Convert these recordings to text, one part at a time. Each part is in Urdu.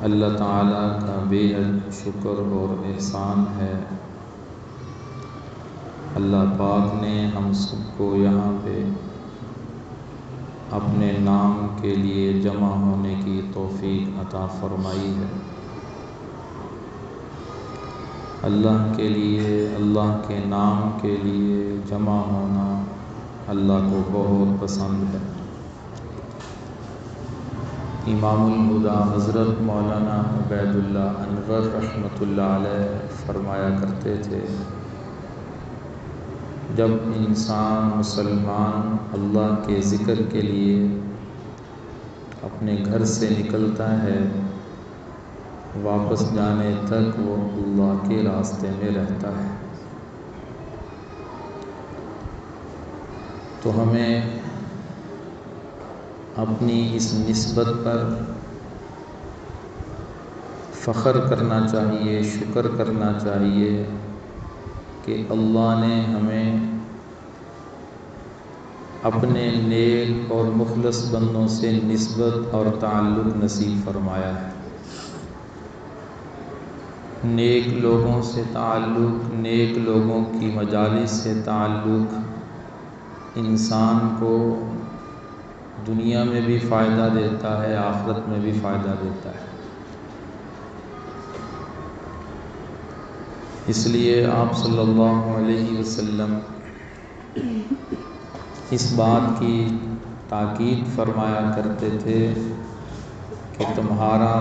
اللہ تعالیٰ کا بے حد شکر اور احسان ہے۔ اللہ پاک نے ہم سب کو یہاں پہ اپنے نام کے لیے جمع ہونے کی توفیق عطا فرمائی ہے۔ اللہ کے لیے، اللہ کے نام کے لیے جمع ہونا اللہ کو بہت پسند ہے۔ امام الہدیٰ حضرت مولانا عبید اللہ انور رحمۃ اللہ علیہ فرمایا کرتے تھے، جب انسان مسلمان اللہ کے ذکر کے لیے اپنے گھر سے نکلتا ہے، واپس جانے تک وہ اللہ کے راستے میں رہتا ہے۔ تو ہمیں اپنی اس نسبت پر فخر کرنا چاہیے، شکر کرنا چاہیے کہ اللہ نے ہمیں اپنے نیک اور مخلص بندوں سے نسبت اور تعلق نصیب فرمایا ہے۔ نیک لوگوں سے تعلق، نیک لوگوں کی مجالس سے تعلق انسان کو دنیا میں بھی فائدہ دیتا ہے، آخرت میں بھی فائدہ دیتا ہے۔ اس لیے آپ صلی اللہ علیہ وسلم اس بات کی تاکید فرمایا کرتے تھے کہ تمہارا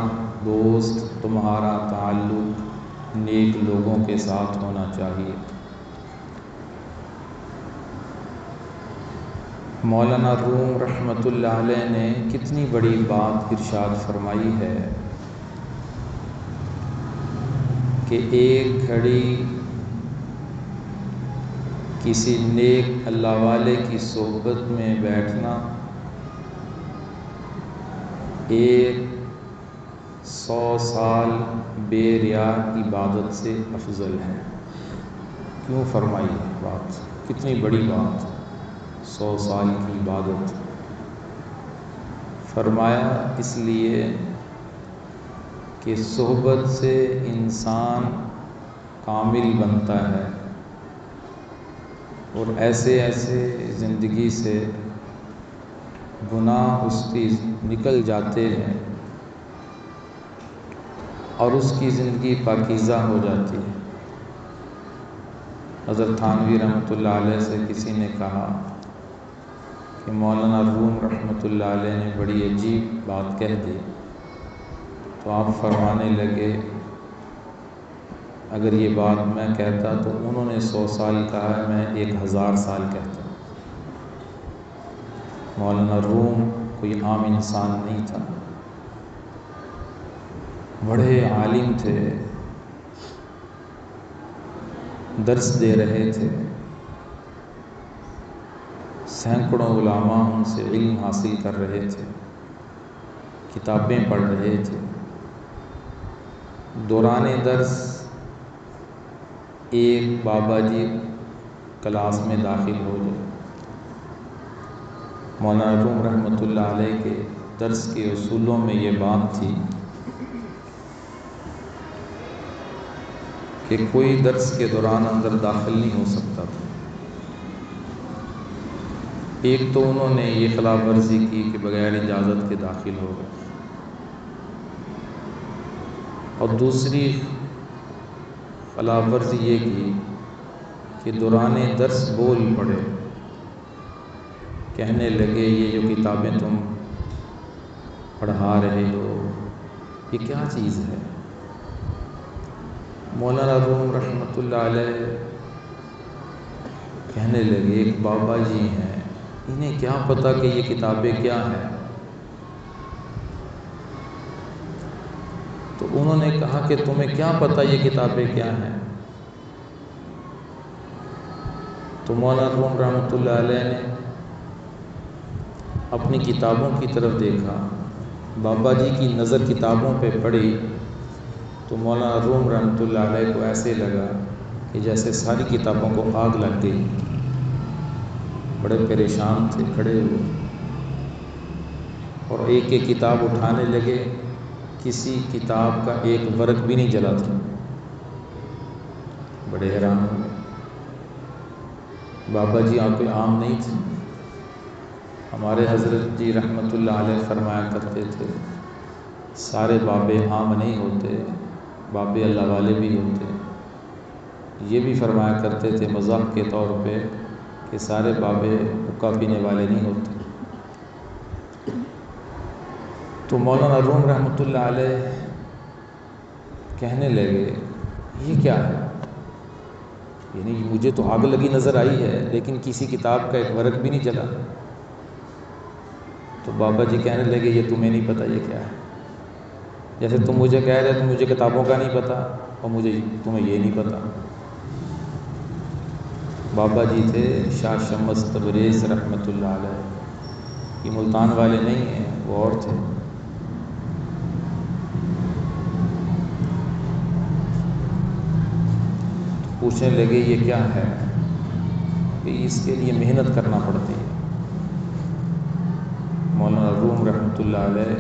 دوست، تمہارا تعلق نیک لوگوں کے ساتھ ہونا چاہیے۔ مولانا روم رحمۃ اللہ علیہ نے کتنی بڑی بات ارشاد فرمائی ہے کہ ایک گھڑی کسی نیک اللہ والے کی صحبت میں بیٹھنا 100 سال بے ریا عبادت سے افضل ہے۔ کیوں فرمائی بات؟ کتنی بڑی بات، 100 سال کی عبادت۔ فرمایا اس لیے کہ صحبت سے انسان کامل بنتا ہے، اور ایسے زندگی سے گناہ اس کی نکل جاتے ہیں اور اس کی زندگی پاکیزہ ہو جاتی ہے۔ حضرت تھانوی رحمۃ اللہ علیہ سے کسی نے کہا کہ مولانا روم رحمۃ اللہ علیہ نے بڑی عجیب بات کہہ دی، تو آپ فرمانے لگے اگر یہ بات میں کہتا تو انہوں نے 100 سال کہا ہے، میں 1000 سال کہتا۔ مولانا روم کوئی عام انسان نہیں تھا، بڑے عالم تھے، درس دے رہے تھے، سینکڑوں علماء ان سے علم حاصل کر رہے تھے، کتابیں پڑھ رہے تھے۔ دوران درس ایک بابا جی کلاس میں داخل ہو گئے۔ مولانا روم رحمۃ اللہ علیہ کے درس کے اصولوں میں یہ بات تھی کہ کوئی درس کے دوران اندر داخل نہیں ہو سکتا تھا۔ ایک تو انہوں نے یہ خلاف ورزی کی کہ بغیر اجازت کے داخل ہو گئے، اور دوسری خلاف ورزی یہ کی کہ دوران درس بول پڑے، کہنے لگے یہ جو کتابیں تم پڑھا رہے ہو یہ کیا چیز ہے؟ مولانا روم رحمۃ اللہ علیہ کہنے لگے ایک بابا جی ہیں، انہیں کیا پتہ کہ یہ کتابیں کیا ہیں؟ تو انہوں نے کہا کہ تمہیں کیا پتہ یہ کتابیں کیا ہیں؟ تو مولانا روم رحمۃ اللہ علیہ نے اپنی کتابوں کی طرف دیکھا، بابا جی کی نظر کتابوں پہ پڑی تو مولانا روم رحمۃ اللہ علیہ کو ایسے لگا کہ جیسے ساری کتابوں کو آگ لگ گئی۔ بڑے پریشان تھے، کھڑے ہوئے اور ایک ایک کتاب اٹھانے لگے کسی کتاب کا ایک ورق بھی نہیں جلا تھا۔ بڑے حیران ہوئے۔ بابا جی آنکھیں عام نہیں تھی۔ ہمارے حضرت جی رحمۃ اللہ علیہ فرمایا کرتے تھے سارے بابے عام نہیں ہوتے، بابے اللہ والے بھی ہوتے۔ یہ بھی فرمایا کرتے تھے مذاق کے طور پہ کہ سارے بابے حقہ پینے والے نہیں ہوتے۔ تو مولانا روم رحمۃ اللہ علیہ کہنے لگے یہ کیا ہے؟ یعنی مجھے تو آگ لگی نظر آئی ہے لیکن کسی کتاب کا ایک ورق بھی نہیں جلا۔ تو بابا جی کہنے لگے یہ تمہیں نہیں پتہ یہ کیا ہے، جیسے تم مجھے کہہ رہے تو مجھے کتابوں کا نہیں پتہ اور تمہیں یہ نہیں پتہ۔ بابا جی تھے شاہ شمس تبریز رحمۃ اللہ علیہ، یہ ملتان والے نہیں ہیں، وہ اور تھے۔ پوچھنے لگے یہ کیا ہے؟ کہ اس کے لیے محنت کرنا پڑتی ہے۔ مولانا روم رحمۃ اللہ علیہ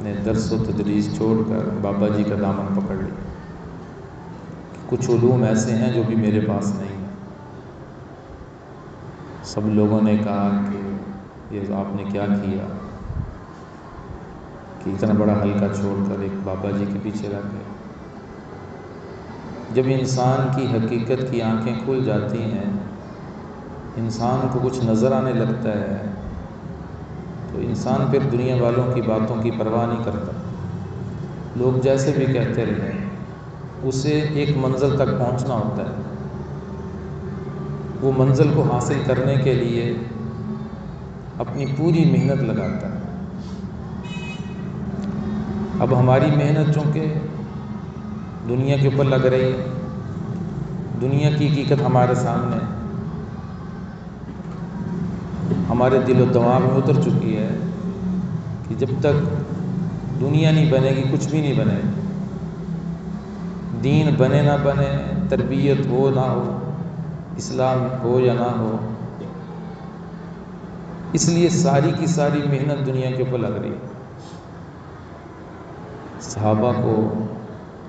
نے درس و تدریس چھوڑ کر بابا جی کا دامن پکڑ لیا۔ کچھ علوم ایسے ہیں جو بھی میرے پاس نہیں ہیں۔ سب لوگوں نے کہا کہ یہ آپ نے کیا کیا کہ اتنا بڑا حلقہ چھوڑ کر ایک بابا جی کے پیچھے لگ گئے۔ جب انسان کی حقیقت کی آنکھیں کھل جاتی ہیں، انسان کو کچھ نظر آنے لگتا ہے، تو انسان پھر دنیا والوں کی باتوں کی پرواہ نہیں کرتا۔ لوگ جیسے بھی کہتے رہے، اسے ایک منزل تک پہنچنا ہوتا ہے۔ وہ منزل کو حاصل کرنے کے لیے اپنی پوری محنت لگاتا ہے۔ اب ہماری محنت چونکہ دنیا کے اوپر لگ رہی ہے، دنیا کی حقیقت ہمارے سامنے ہمارے دل و دماغ میں اتر چکی ہے کہ جب تک دنیا نہیں بنے گی کچھ بھی نہیں بنے گا۔ دین بنے نہ بنے، تربیت ہو نہ ہو، اسلام ہو یا نہ ہو، اس لیے ساری کی ساری محنت دنیا کے اوپر لگ رہی ہے۔ صحابہ کو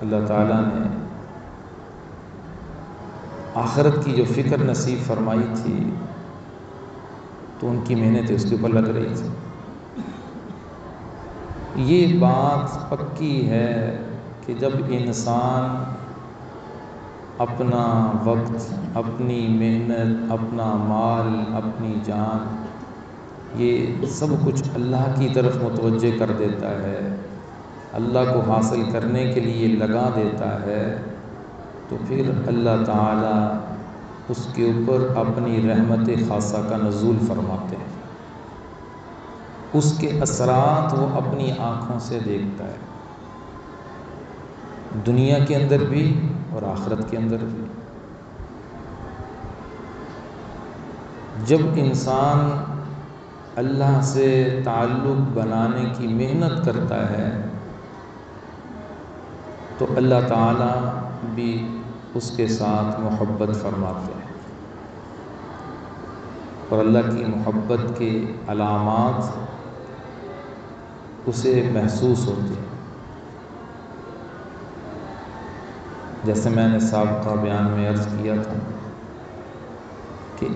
اللہ تعالیٰ نے آخرت کی جو فکر نصیب فرمائی تھی تو ان کی محنت اس کے اوپر لگ رہی تھی۔ یہ بات پکی ہے کہ جب انسان اپنا وقت، اپنی محنت، اپنا مال، اپنی جان، یہ سب کچھ اللہ کی طرف متوجہ کر دیتا ہے، اللہ کو حاصل کرنے کے لیے لگا دیتا ہے، تو پھر اللہ تعالیٰ اس کے اوپر اپنی رحمت خاصہ کا نزول فرماتے ہیں۔ اس کے اثرات وہ اپنی آنکھوں سے دیکھتا ہے، دنیا کے اندر بھی اور آخرت کے اندر بھی۔ جب انسان اللہ سے تعلق بنانے کی محنت کرتا ہے تو اللہ تعالیٰ بھی اس کے ساتھ محبت فرماتے ہیں، اور اللہ کی محبت کے علامات اسے محسوس ہوتی ہیں۔ جیسے میں نے سابقہ بیان میں عرض کیا تھا کہ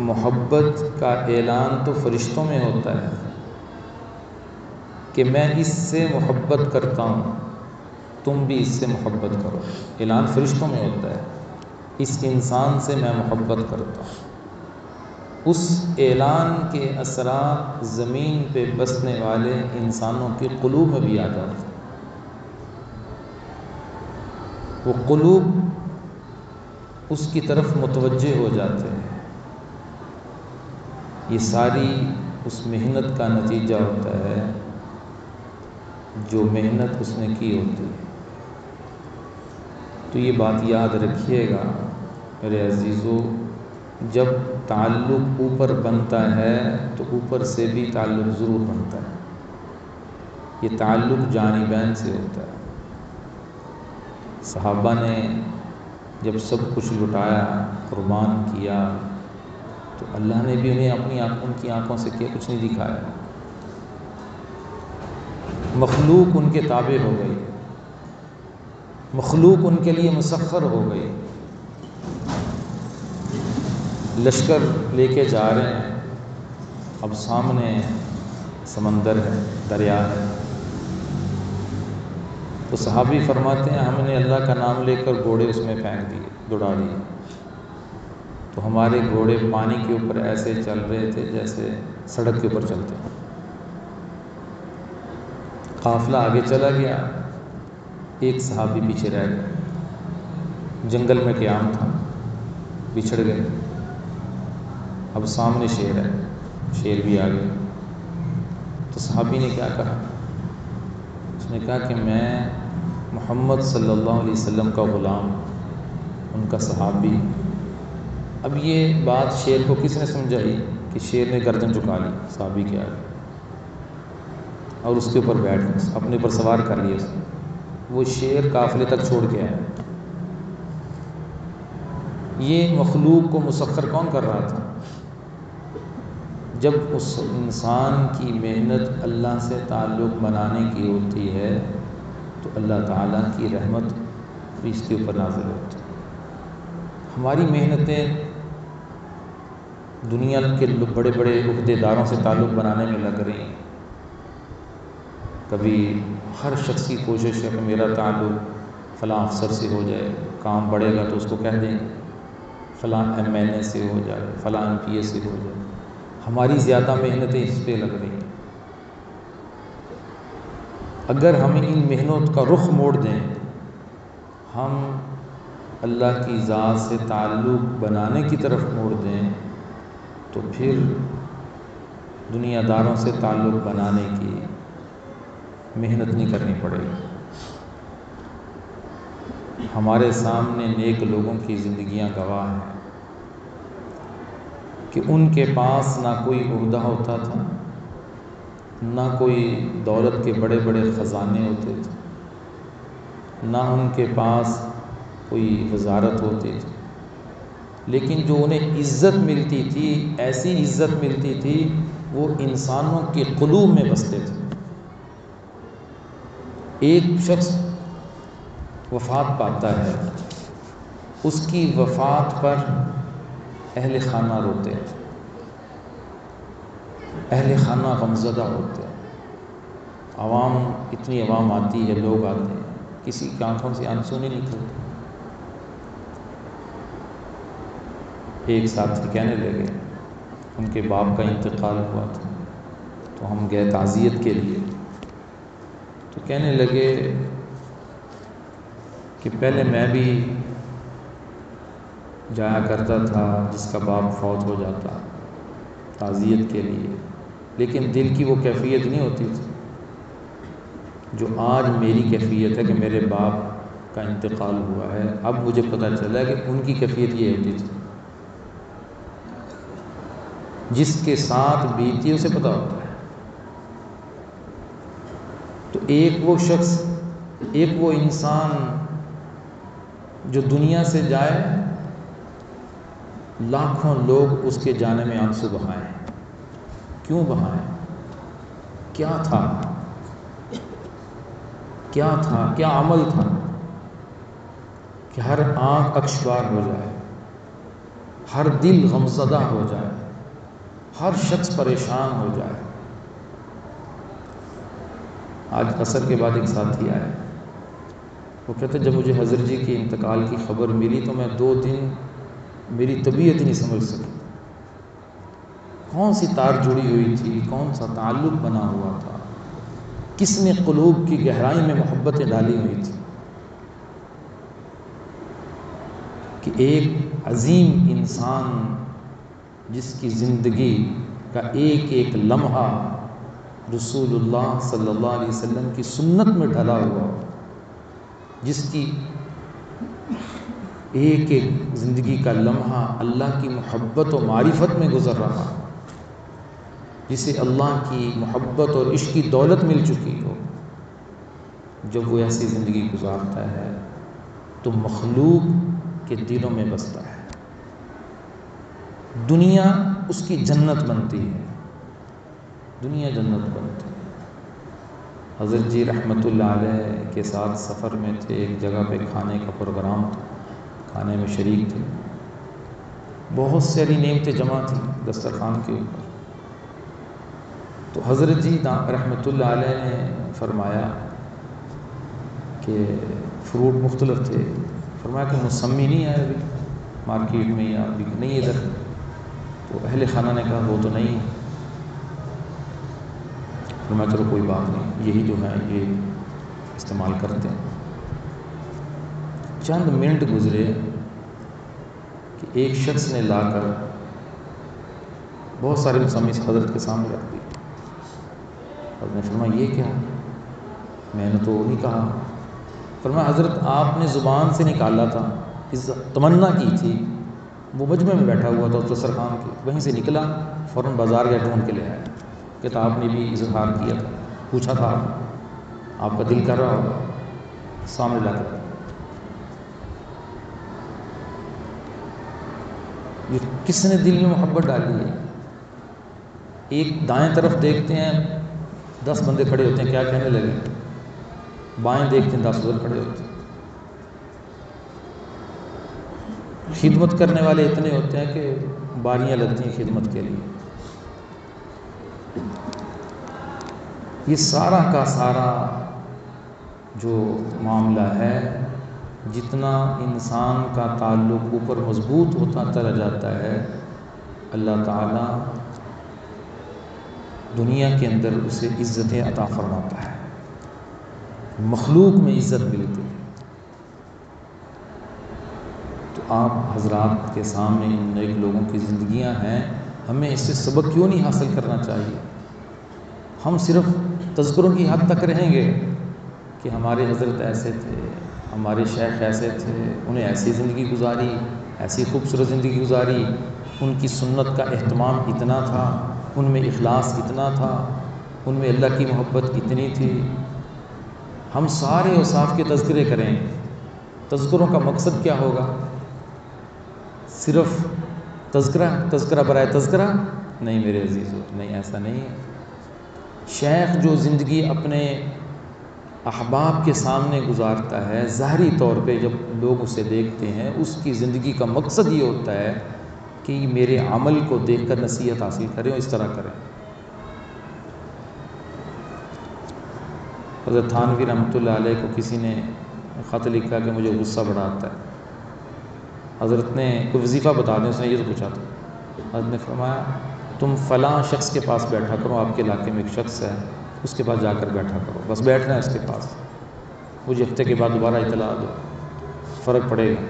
محبت کا اعلان تو فرشتوں میں ہوتا ہے کہ میں اس سے محبت کرتا ہوں، تم بھی اس سے محبت کرو۔ اعلان فرشتوں میں ہوتا ہے، اس انسان سے میں محبت کرتا ہوں۔ اس اعلان کے اثرات زمین پہ بسنے والے انسانوں کے قلوب میں بھی آ جاتے ہیں۔ وہ قلوب اس کی طرف متوجہ ہو جاتے ہیں۔ یہ ساری اس محنت کا نتیجہ ہوتا ہے جو محنت اس نے کی ہوتی ہے۔ تو یہ بات یاد رکھیے گا میرے عزیزو، جب تعلق اوپر بنتا ہے تو اوپر سے بھی تعلق ضرور بنتا ہے۔ یہ تعلق جانبین سے ہوتا ہے۔ صحابہ نے جب سب کچھ لٹایا، قربان کیا، تو اللہ نے بھی انہیں ان کی آنکھوں سے کچھ نہیں دکھایا۔ مخلوق ان کے تابع ہو گئی، مخلوق ان کے لیے مسخر ہو گئی۔ لشکر لے کے جا رہے ہیں، اب سامنے سمندر ہے، دریا ہے، تو صحابی فرماتے ہیں ہم نے اللہ کا نام لے کر گھوڑے اس میں پھینک دیے، دوڑا دیے، تو ہمارے گھوڑے پانی کے اوپر ایسے چل رہے تھے جیسے سڑک کے اوپر چلتے ہیں۔ قافلہ آگے چلا گیا، ایک صحابی پیچھے رہ گئے، جنگل میں قیام تھا، بچھڑ گئے۔ اب سامنے شیر ہے، شیر بھی آ گیا، تو صحابی نے کیا کہا؟ اس نے کہا کہ میں محمد صلی اللہ علیہ وسلم کا غلام، ان کا صحابی۔ اب یہ بات شیر کو کس نے سمجھائی کہ شیر نے گردن جھکا لی صحابی کے آگے اور اس کے اوپر بیٹھ گئے، اپنے پر سوار کر لیا اس نے۔ وہ شیر قافلے تک چھوڑ کے آیا۔ یہ مخلوق کو مسخر کون کر رہا تھا؟ جب اس انسان کی محنت اللہ سے تعلق بنانے کی ہوتی ہے تو اللہ تعالیٰ کی رحمت بھی اس کے اوپر نازل ہوتی ہے۔ ہماری محنتیں دنیا کے بڑے بڑے عہدے داروں سے تعلق بنانے میں لگ رہی ہیں۔ کبھی ہر شخص کی کوشش ہے کہ میرا تعلق فلاں افسر سے ہو جائے، کام بڑھے گا تو اس کو کہہ دیں، فلاں ایم این اے سے ہو جائے، فلاں ایم پی اے سے ہو جائے۔ ہماری زیادہ محنتیں اس پہ لگ رہی ہیں۔ اگر ہم ان محنت کا رخ موڑ دیں، ہم اللہ کی ذات سے تعلق بنانے کی طرف موڑ دیں، تو پھر دنیا داروں سے تعلق بنانے کی محنت نہیں کرنی پڑے گی۔ ہمارے سامنے نیک لوگوں کی زندگیاں گواہ ہیں کہ ان کے پاس نہ کوئی عہدہ ہوتا تھا، نہ کوئی دولت کے بڑے بڑے خزانے ہوتے تھے، نہ ان کے پاس کوئی وزارت ہوتی تھی، لیکن جو انہیں عزت ملتی تھی، ایسی عزت ملتی تھی، وہ انسانوں کے قلوب میں بستے تھے۔ ایک شخص وفات پاتا ہے، اس کی وفات پر اہل خانہ روتے ہیں، اہل خانہ غمزدہ ہوتے ہیں، عوام، اتنی عوام آتی ہے، لوگ آتے ہیں، کسی کی آنکھوں سے آنسو نہیں نکلتے۔ ایک ساتھی کہنے لگے، ان کے باپ کا انتقال ہوا تھا، تو ہم گئے تعزیت کے لیے، تو کہنے لگے کہ پہلے میں بھی جایا کرتا تھا جس کا باپ فوت ہو جاتا تعزیت کے لیے، لیکن دل کی وہ کیفیت نہیں ہوتی تھی جو آج میری کیفیت ہے کہ میرے باپ کا انتقال ہوا ہے۔ اب مجھے پتہ چلا کہ ان کی کیفیت یہ ہوتی تھی، جس کے ساتھ بیتی اسے پتہ ہوتا ہے۔ تو ایک وہ شخص، ایک وہ انسان جو دنیا سے جائے، لاکھوں لوگ اس کے جانے میں آنسو بہائیں۔ کیوں بہائیں؟ کیا تھا؟ کیا تھا؟ کیا عمل تھا کہ ہر آنکھ اشکبار ہو جائے، ہر دل غمزدہ ہو جائے، ہر شخص پریشان ہو جائے۔ آج عصر کے بعد ایک ساتھی آئے، وہ کہتے جب مجھے حضرت جی کے انتقال کی خبر ملی تو میں 2 دن میری طبیعت نہیں سمجھ سکی، کون سی تار جڑی ہوئی تھی، کون سا تعلق بنا ہوا تھا، کس نے قلوب کی گہرائی میں محبتیں ڈالی ہوئی تھی کہ ایک عظیم انسان جس کی زندگی کا ایک ایک لمحہ رسول اللہ صلی اللہ علیہ وسلم کی سنت میں ڈھلا ہوا، جس کی ایک ایک زندگی کا لمحہ اللہ کی محبت و معرفت میں گزر رہا، جسے اللہ کی محبت اور عشق کی دولت مل چکی ہو، جب وہ ایسی زندگی گزارتا ہے تو مخلوق کے دلوں میں بستا ہے، دنیا اس کی جنت بنتی ہے، دنیا جنت بنتی ہے۔ حضرت جی رحمۃ اللہ علیہ کے ساتھ سفر میں تھے، ایک جگہ پہ کھانے کا پروگرام تھا، کھانے میں شریک تھے، بہت ساری نعمتیں جمع تھیں دسترخوان کے اوپر۔ تو حضرت جی رحمۃ اللہ علیہ نے فرمایا کہ فروٹ مختلف تھے، فرمایا کہ موسمی نہیں ہے ابھی مارکیٹ میں یا ابھی نہیں ادھر؟ تو اہل خانہ نے کہا وہ تو نہیں ہے۔ فرمایا چلو کوئی بات نہیں، یہی جو ہے یہ استعمال کرتے ہیں۔ چند منٹ گزرے کہ ایک شخص نے لا کر بہت سارے موسمی حضرت کے سامنے رکھ دی۔ حضرت نے فرمایا یہ کیا؟ میں نے تو نہیں کہا۔ فرمایا حضرت آپ نے زبان سے نکالا تھا، تمنا کی تھی، وہ مجمع میں بیٹھا ہوا تھا اس دسترخوان کے، وہیں سے نکلا، فوراً بازار گیا ڈھونڈ کے لے آیا۔ کہتا آپ نے بھی اظہار کیا تھا، پوچھا تھا، آپ کا دل کر رہا ہوگا، سامنے لا کر۔ یہ کس نے دل میں محبت ڈالی ہے؟ ایک دائیں طرف دیکھتے ہیں 10 بندے کھڑے ہوتے ہیں، کیا کہنے لگے؟ بائیں دیکھتے ہیں 10 ادھر کھڑے ہوتے ہیں۔ خدمت کرنے والے اتنے ہوتے ہیں کہ باریاں لگتی ہیں خدمت کے لیے۔ یہ سارا کا سارا جو معاملہ ہے، جتنا انسان کا تعلق اوپر مضبوط ہوتا چلا جاتا ہے، اللہ تعالیٰ دنیا کے اندر اسے عزتیں عطا فرماتا ہے، مخلوق میں عزت ملتی ہے۔ تو آپ حضرات کے سامنے ان نیک لوگوں کی زندگیاں ہیں، ہمیں اس سے سبق کیوں نہیں حاصل کرنا چاہیے؟ ہم صرف تذکروں کی حد تک رہیں گے کہ ہمارے حضرت ایسے تھے، ہمارے شیخ ایسے تھے، انہیں ایسی زندگی گزاری، ایسی خوبصورت زندگی گزاری، ان کی سنت کا اہتمام اتنا تھا، ان میں اخلاص اتنا تھا، ان میں اللہ کی محبت اتنی تھی۔ ہم سارے اوصاف کے تذکرے کریں، تذکروں کا مقصد کیا ہوگا؟ صرف تذکرہ برائے تذکرہ؟ نہیں میرے عزیزو، نہیں، ایسا نہیں ہے۔ شیخ جو زندگی اپنے احباب کے سامنے گزارتا ہے، ظاہری طور پہ جب لوگ اسے دیکھتے ہیں، اس کی زندگی کا مقصد یہ ہوتا ہے کہ میرے عمل کو دیکھ کر نصیحت حاصل کریں اور اس طرح کریں۔ حضرت تھانوی رحمۃ اللہ علیہ کو کسی نے خط لکھا کہ مجھے غصہ بڑا آتا ہے۔ حضرت نے کوئی وظیفہ بتا دیں، اس نے یہ تو پوچھا تھا۔ حضرت نے فرمایا تم فلاں شخص کے پاس بیٹھا کرو، آپ کے علاقے میں ایک شخص ہے، اس کے پاس جا کر بیٹھا کرو، بس بیٹھنا ہے اس کے پاس، مجھے ہفتے کے بعد دوبارہ اطلاع دو، فرق پڑے گا۔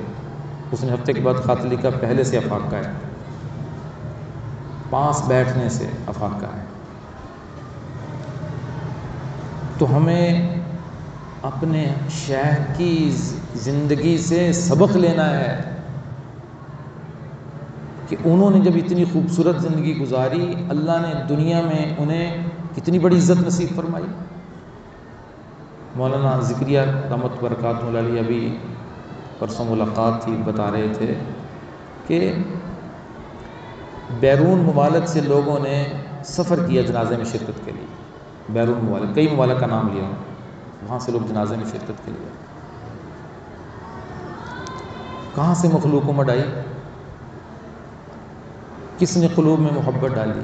اس نے ہفتے کے بعد خط لکھا، پہلے سے افاقہ ہے، پاس بیٹھنے سے افاقہ ہے۔ تو ہمیں اپنے شیخ کی زندگی سے سبق لینا ہے کہ انہوں نے جب اتنی خوبصورت زندگی گزاری، اللہ نے دنیا میں انہیں کتنی بڑی عزت نصیب فرمائی۔ مولانا ذکریہ رحمت برکاتہ علیہ ابھی پرسوں ملاقات تھی، بتا رہے تھے کہ بیرون ممالک سے لوگوں نے سفر کیا جنازے میں شرکت کے لیے، بیرون ممالک، کئی ممالک کا نام لیا، وہاں سے لوگ جنازے میں شرکت کے لیے۔ کہاں سے مخلوق امت آئی؟ کس نے قلوب میں محبت ڈالی؟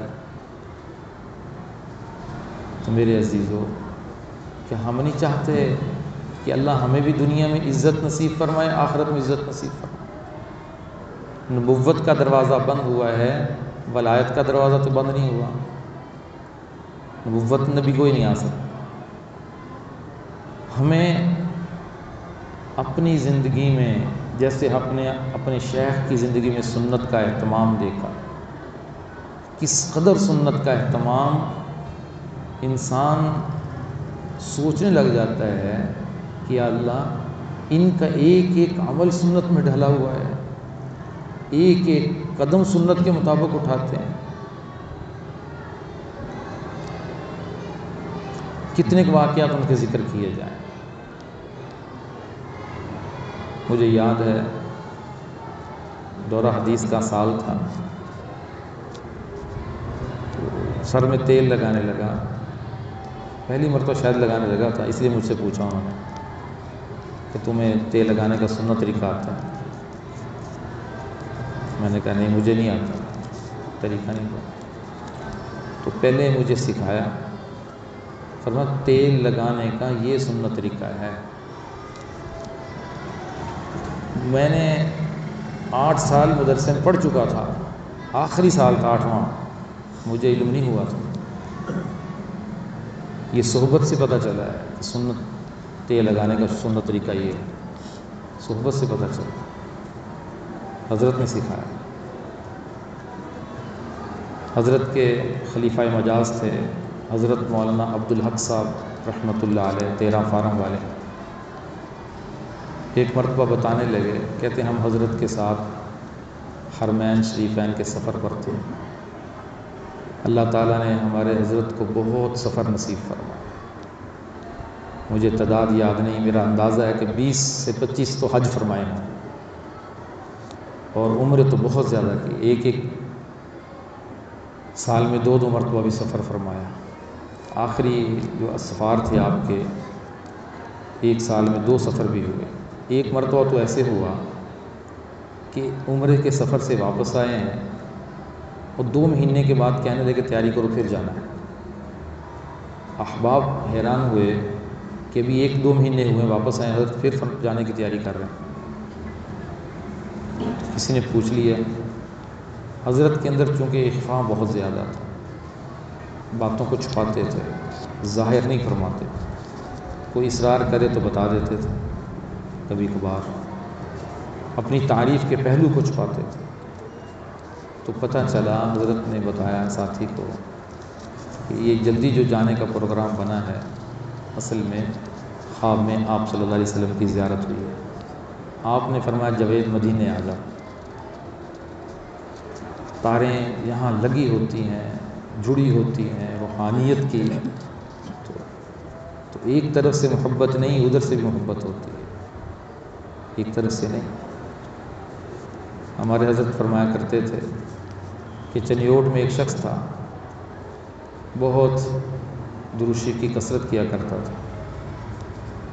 تو میرے عزیزو، کہ ہم نہیں چاہتے کہ اللہ ہمیں بھی دنیا میں عزت نصیب فرمائے، آخرت میں عزت نصیب فرمائے؟ نبوت کا دروازہ بند ہوا ہے، ولایت کا دروازہ تو بند نہیں ہوا۔ نبوت نبی کوئی نہیں آ سکتا۔ ہمیں اپنی زندگی میں جیسے اپنے شیخ کی زندگی میں سنت کا اہتمام دیکھا، کس قدر سنت کا اہتمام، انسان سوچنے لگ جاتا ہے کہ یا اللہ ان کا ایک ایک عمل سنت میں ڈھلا ہوا ہے، ایک ایک قدم سنت کے مطابق اٹھاتے ہیں۔ کتنے واقعات ان کے ذکر کیے جائیں۔ مجھے یاد ہے دورہ حدیث کا سال تھا، تو سر میں تیل لگانے لگا، پہلی مرتبہ شاید لگانے لگا تھا، اس لیے مجھ سے پوچھا انہوں نے کہ تمہیں تیل لگانے کا سنت طریقہ آتا ہے؟ میں نے کہا نہیں مجھے نہیں آتا، طریقہ نہیں پتا۔ تو پہلے مجھے سکھایا، فرمایا تیل لگانے کا یہ سنت طریقہ ہے۔ میں نے 8 سال مدرسے میں پڑھ چکا تھا، آخری سال تھا 8واں، مجھے علم نہیں ہوا تھا۔ یہ صحبت سے پتہ چلا ہے کہ سنت تیل لگانے کا سنت طریقہ یہ ہے، صحبت سے پتہ چلا، حضرت نے سکھایا۔ حضرت کے خلیفہ مجاز تھے حضرت مولانا عبدالحق صاحب رحمۃ اللہ علیہ، 13 فارم والے۔ ایک مرتبہ بتانے لگے، کہتے ہم حضرت کے ساتھ حرمین شریفین کے سفر پر تھے۔ اللہ تعالیٰ نے ہمارے حضرت کو بہت سفر نصیب فرمایا، مجھے تعداد یاد نہیں، میرا اندازہ ہے کہ 20 سے 25 تو حج فرمائے ہوں، اور عمریں تو بہت زیادہ کی، ایک سال میں 2 مرتبہ بھی سفر فرمایا۔ آخری جو اسفار تھے آپ کے، ایک سال میں 2 سفر بھی ہوئے۔ ایک مرتبہ تو ایسے ہوا کہ عمرے کے سفر سے واپس آئے ہیں اور 2 مہینے کے بعد کہنے لگے تیاری کرو پھر جانا ہے۔ احباب حیران ہوئے کہ ابھی 1-2 مہینے ہوئے واپس آئے، حضرت پھر جانے کی تیاری کر رہے ہیں۔ کسی نے پوچھ لیا، حضرت کے اندر چونکہ اخفاء بہت زیادہ تھا، باتوں کو چھپاتے تھے، ظاہر نہیں فرماتے، کوئی اصرار کرے تو بتا دیتے تھے، کبھی کبھار اپنی تعریف کے پہلو کو چھپاتے تھے۔ تو پتہ چلا، حضرت نے بتایا ساتھی کو کہ یہ جلدی جو جانے کا پروگرام بنا ہے، اصل میں خواب میں آپ صلی اللہ علیہ وسلم کی زیارت ہوئی ہے۔ آپ نے فرمایا جاوید مدینے آ جا، تاریں یہاں لگی ہوتی ہیں، جڑی ہوتی ہیں روحانیت کی، تو ایک طرف سے محبت نہیں، ادھر سے بھی محبت ہوتی ہے، ایک طرف سے نہیں۔ ہمارے حضرت فرمایا کرتے تھے کہ چنیوٹ میں ایک شخص تھا، بہت دروشی کی کثرت کیا کرتا تھا،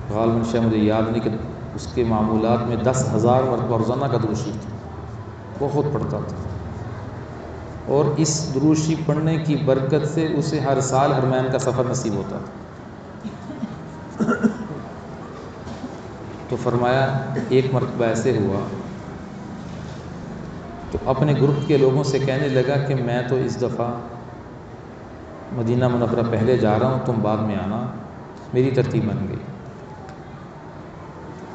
غالباً شاید مجھے یاد نہیں کہ اس کے معمولات میں 10,000 مرتبہ روزانہ کا دروشی تھا، بہت پڑھتا تھا، اور اس دروشی پڑھنے کی برکت سے اسے ہر سال حرمین کا سفر نصیب ہوتا تھا۔ تو فرمایا ایک مرتبہ ایسے ہوا تو اپنے گروپ کے لوگوں سے کہنے لگا کہ میں تو اس دفعہ مدینہ منورہ پہلے جا رہا ہوں، تم بعد میں آنا، میری ترتیب بن گئی۔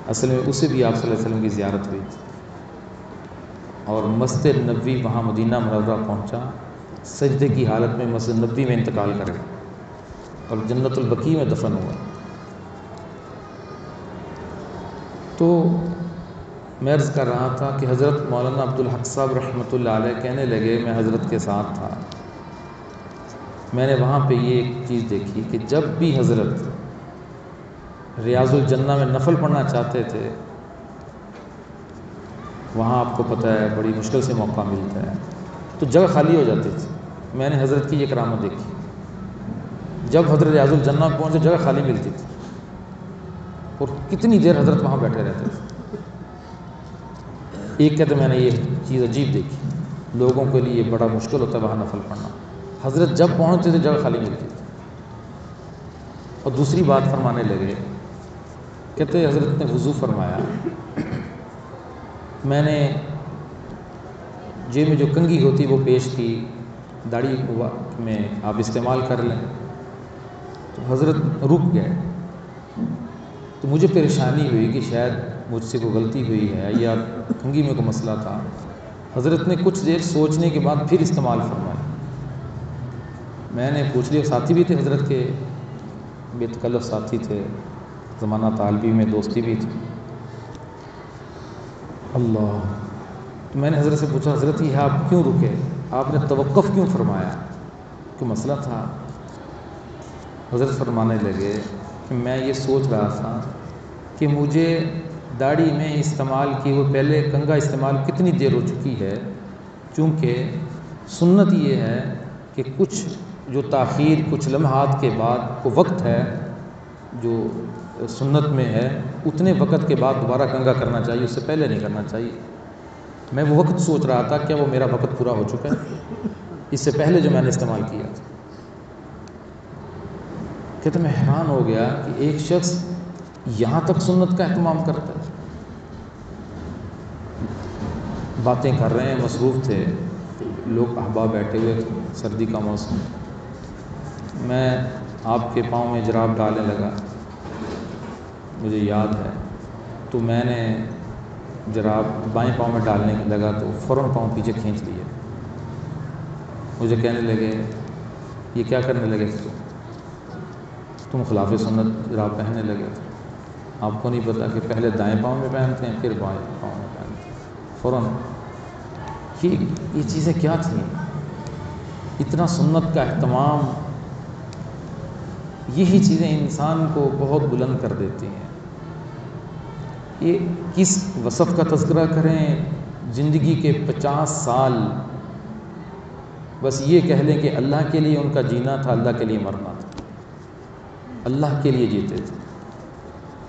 اصل میں اسے بھی آپ صلی اللہ علیہ وسلم کی زیارت ہوئی تھی، اور مسجد نبوی وہاں مدینہ منورہ پہنچا، سجدے کی حالت میں مسجد نبوی میں انتقال کر گیا اور جنت البقیع میں دفن ہوا۔ تو میں عرض کر رہا تھا کہ حضرت مولانا عبدالحق صاحب رحمۃ اللہ علیہ کہنے لگے، میں حضرت کے ساتھ تھا، میں نے وہاں پہ یہ ایک چیز دیکھی کہ جب بھی حضرت ریاض الجنہ میں نفل پڑھنا چاہتے تھے، وہاں آپ کو پتہ ہے بڑی مشکل سے موقع ملتا ہے، تو جگہ خالی ہو جاتی تھی۔ میں نے حضرت کی یہ کرامت دیکھی، جب حضرت ریاض الجنہ پہنچے جگہ خالی ملتی تھی، اور کتنی دیر حضرت وہاں بیٹھے رہتے تھے۔ ایک کہتے میں نے یہ چیز عجیب دیکھی، لوگوں کے لیے بڑا مشکل ہوتا ہے وہاں نفل پڑھنا، حضرت جب پہنچتے تھے جگہ خالی ملتی تھی۔ اور دوسری بات فرمانے لگے، کہتے حضرت نے وضو فرمایا، میں نے جیب میں جو کنگھی ہوتی وہ پیش کی، داڑھی میں آپ استعمال کر لیں، تو حضرت رک گئے۔ تو مجھے پریشانی ہوئی کہ شاید مجھ سے کوئی غلطی ہوئی ہے یا کنگھی میں کوئی مسئلہ تھا۔ حضرت نے کچھ دیر سوچنے کے بعد پھر استعمال فرمایا۔ میں نے پوچھ لیا، ساتھی بھی تھے حضرت کے، بے تکلف ساتھی تھے، زمانہ طالبی میں دوستی بھی تھی۔ اللہ، تو میں نے حضرت سے پوچھا، حضرت یہ آپ کیوں رکے، آپ نے توقف کیوں فرمایا، کوئی مسئلہ تھا؟ حضرت فرمانے لگے کہ میں یہ سوچ رہا تھا کہ مجھے داڑھی میں استعمال کی ہوئے پہلے کنگھا استعمال کتنی دیر ہو چکی ہے، چونکہ سنت یہ ہے کہ کچھ جو تاخیر کچھ لمحات کے بعد کو وقت ہے جو سنت میں ہے، اتنے وقت کے بعد دوبارہ کنگھا کرنا چاہیے، اس سے پہلے نہیں کرنا چاہیے۔ میں وہ وقت سوچ رہا تھا کیا وہ میرا وقت پورا ہو چکا ہے اس سے پہلے جو میں نے استعمال کیا تھا؟ کہتے میں حیران ہو گیا کہ ایک شخص یہاں تک سنت کا اہتمام کرتا ہے۔ باتیں کر رہے ہیں، مصروف تھے، لوگ احباب بیٹھے ہوئے تھے، سردی کا موسم، میں آپ کے پاؤں میں جراب ڈالنے لگا، مجھے یاد ہے، تو میں نے جراب بائیں پاؤں میں ڈالنے لگا تو فوراً پاؤں پیچھے کھینچ لیے۔ مجھے کہنے لگے یہ کیا کرنے لگے تھے تم خلاف سنت جراب پہننے لگے تھے، آپ کو نہیں پتہ کہ پہلے دائیں پاؤں میں پہنتے ہیں پھر بائیں پاؤں میں پہنتے ہیں۔ فوراً یہ چیزیں کیا تھیں؟ اتنا سنت کا اہتمام، یہی چیزیں انسان کو بہت بلند کر دیتی ہیں۔ یہ کس وصف کا تذکرہ کریں، زندگی کے 50 سال بس یہ کہہ لیں کہ اللہ کے لیے ان کا جینا تھا، اللہ کے لیے مرنا تھا، اللہ کے لیے جیتے تھے،